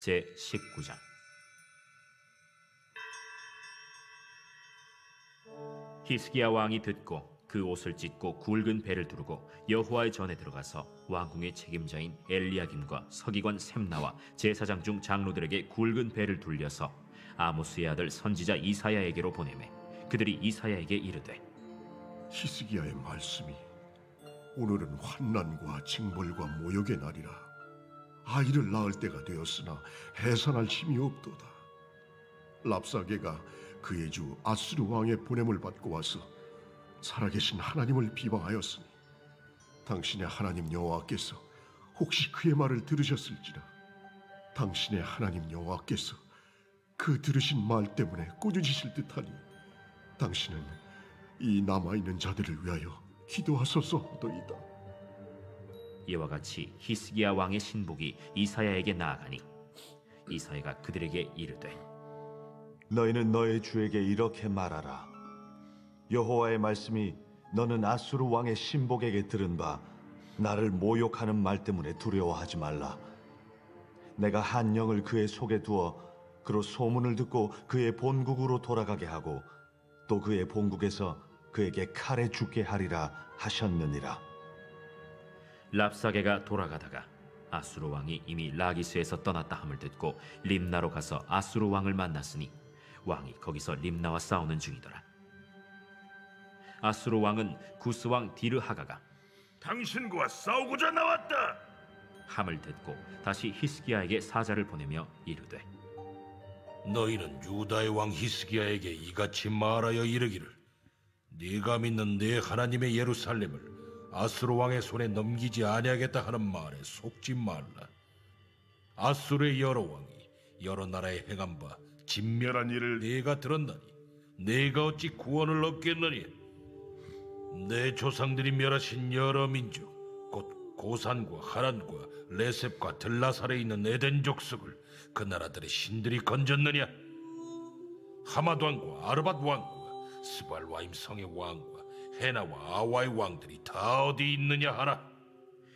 제19장. 히스기야 왕이 듣고 그 옷을 찢고 굵은 배를 두르고 여호와의 전에 들어가서 왕궁의 책임자인 엘리야김과 서기관 셈나와 제사장 중 장로들에게 굵은 배를 둘려서 아모스의 아들 선지자 이사야에게로 보내매 그들이 이사야에게 이르되, 히스기야의 말씀이 오늘은 환난과 징벌과 모욕의 날이라. 아이를 낳을 때가 되었으나 해산할 힘이 없도다. 랍사게가 그의 주 아수르 왕의 보냄을 받고 와서 살아계신 하나님을 비방하였으니 당신의 하나님 여호와께서 혹시 그의 말을 들으셨을지라. 당신의 하나님 여호와께서 그 들으신 말 때문에 꾸짖으실 듯하니 당신은 이 남아있는 자들을 위하여 기도하소서이다. 이와 같이 히스기야 왕의 신복이 이사야에게 나아가니 이사야가 그들에게 이르되, 너희는 너희 주에게 이렇게 말하라. 여호와의 말씀이 너는 아수르 왕의 신복에게 들은 바 나를 모욕하는 말 때문에 두려워하지 말라. 내가 한 영을 그의 속에 두어 그로 소문을 듣고 그의 본국으로 돌아가게 하고 또 그의 본국에서 그에게 칼에 죽게 하리라 하셨느니라. 랍사게가 돌아가다가 아수르 왕이 이미 라기스에서 떠났다 함을 듣고 림나로 가서 아수르 왕을 만났으니 왕이 거기서 림나와 싸우는 중이더라. 아수르 왕은 구스 왕 디르하가가 당신과 싸우고자 나왔다 함을 듣고 다시 히스기야에게 사자를 보내며 이르되, 너희는 유다의 왕 히스기야에게 이같이 말하여 이르기를, 네가 믿는 네 하나님의 예루살렘을 아수르 왕의 손에 넘기지 아니하겠다 하는 말에 속지 말라. 아수르의 여러 왕이 여러 나라에 행한 바 진멸한 일을 네가 들었나니 네가 어찌 구원을 얻겠느냐. 내 조상들이 멸하신 여러 민족 곧 고산과 하란과 레셉과 들라살에 있는 에덴 족속을 그 나라들의 신들이 건졌느냐. 하맛 왕과 아르밧 왕과 스발와임 성의 왕과 헤나와 아와의 왕들이 다 어디 있느냐 하라.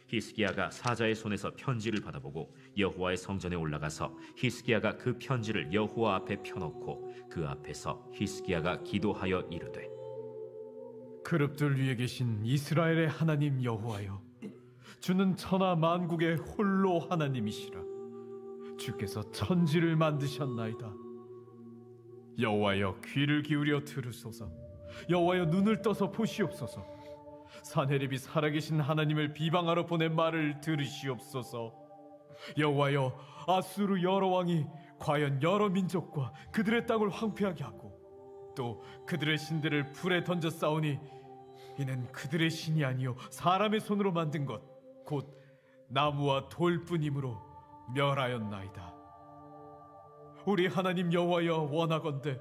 히스기야가 사자의 손에서 편지를 받아보고 여호와의 성전에 올라가서 히스기야가 그 편지를 여호와 앞에 펴놓고 그 앞에서 히스기야가 기도하여 이르되, 그룹들 위에 계신 이스라엘의 하나님 여호와여, 주는 천하 만국의 홀로 하나님이시라. 주께서 천지를 만드셨나이다. 여호와여, 귀를 기울여 들으소서. 여호와여, 눈을 떠서 보시옵소서. 산헤립이 살아계신 하나님을 비방하러 보낸 말을 들으시옵소서. 여호와여, 아수르 여러 왕이 과연 여러 민족과 그들의 땅을 황폐하게 하고 또 그들의 신들을 불에 던져 싸우니 이는 그들의 신이 아니요 사람의 손으로 만든 것 곧 나무와 돌뿐이므로 멸하였나이다. 우리 하나님 여호와여, 원하건대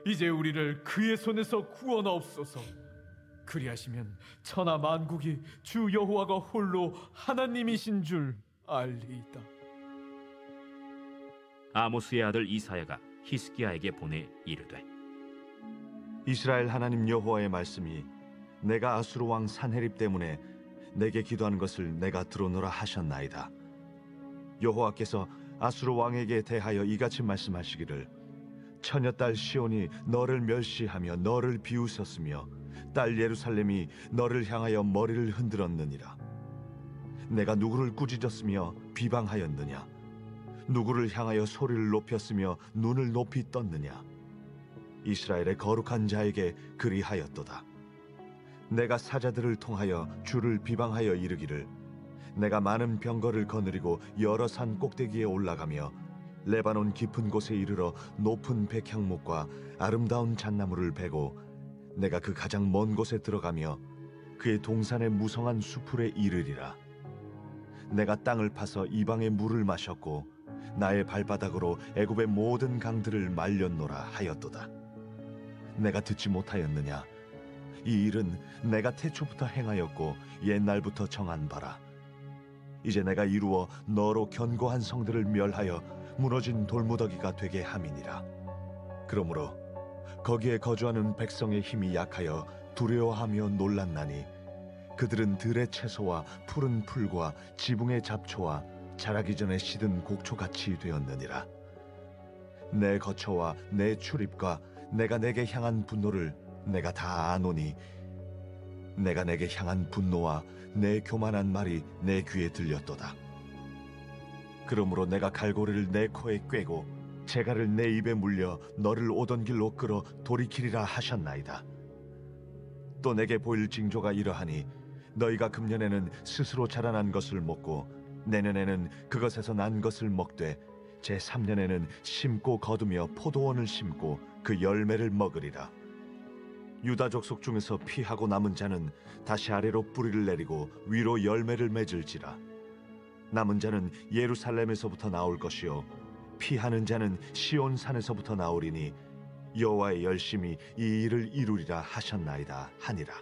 이제 우리를 그의 손에서 구원하옵소서. 그리하시면 천하 만국이 주 여호와가 홀로 하나님이신 줄 알리이다. 아모스의 아들 이사야가 히스기야에게 보내 이르되, 이스라엘 하나님 여호와의 말씀이 내가 아수르 왕 산헤립 때문에 내게 기도하는 것을 내가 들어노라 하셨나이다. 여호와께서 아수르 왕에게 대하여 이같이 말씀하시기를, 처녀딸 시온이 너를 멸시하며 너를 비웃었으며 딸 예루살렘이 너를 향하여 머리를 흔들었느니라. 내가 누구를 꾸짖었으며 비방하였느냐? 누구를 향하여 소리를 높였으며 눈을 높이 떴느냐? 이스라엘의 거룩한 자에게 그리하였도다. 내가 사자들을 통하여 주를 비방하여 이르기를, 내가 많은 병거를 거느리고 여러 산 꼭대기에 올라가며 레바논 깊은 곳에 이르러 높은 백향목과 아름다운 잣나무를 베고 내가 그 가장 먼 곳에 들어가며 그의 동산의 무성한 수풀에 이르리라. 내가 땅을 파서 이방의 물을 마셨고 나의 발바닥으로 애굽의 모든 강들을 말렸노라 하였도다. 내가 듣지 못하였느냐? 이 일은 내가 태초부터 행하였고 옛날부터 정한 바라. 이제 내가 이루어 너로 견고한 성들을 멸하여 무너진 돌무더기가 되게 함이니라. 그러므로 거기에 거주하는 백성의 힘이 약하여 두려워하며 놀랐나니 그들은 들의 채소와 푸른 풀과 지붕의 잡초와 자라기 전에 시든 곡초같이 되었느니라. 내 거처와 내 출입과 내가 내게 향한 분노를 내가 다 아노니 내가 내게 향한 분노와 내 교만한 말이 내 귀에 들렸도다. 그러므로 내가 갈고리를 내 코에 꿰고 재갈을 내 입에 물려 너를 오던 길로 끌어 돌이키리라 하셨나이다. 또 내게 보일 징조가 이러하니 너희가 금년에는 스스로 자라난 것을 먹고 내년에는 그것에서 난 것을 먹되 제3년에는 심고 거두며 포도원을 심고 그 열매를 먹으리라. 유다 족속 중에서 피하고 남은 자는 다시 아래로 뿌리를 내리고 위로 열매를 맺을지라. 남은 자는 예루살렘에서부터 나올 것이요 피하는 자는 시온 산에서부터 나오리니 여호와의 열심히 이 일을 이루리라 하셨나이다 하니라.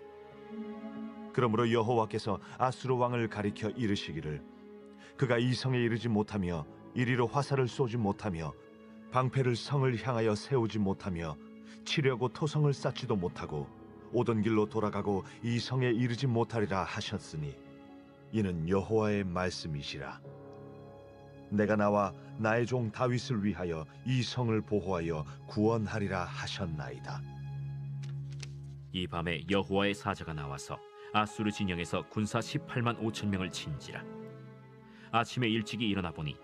그러므로 여호와께서 아수르 왕을 가리켜 이르시기를 그가 이 성에 이르지 못하며 이리로 화살을 쏘지 못하며 방패를 성을 향하여 세우지 못하며 치려고 토성을 쌓지도 못하고 오던 길로 돌아가고 이 성에 이르지 못하리라 하셨으니 이는 여호와의 말씀이시라. 내가 나와 나의 종 다윗을 위하여 이 성을 보호하여 구원하리라 하셨나이다. 이 밤에 여호와의 사자가 나와서 아수르 진영에서 군사 18만 5천 명을 친지라. 아침에 일찍이 일어나 보니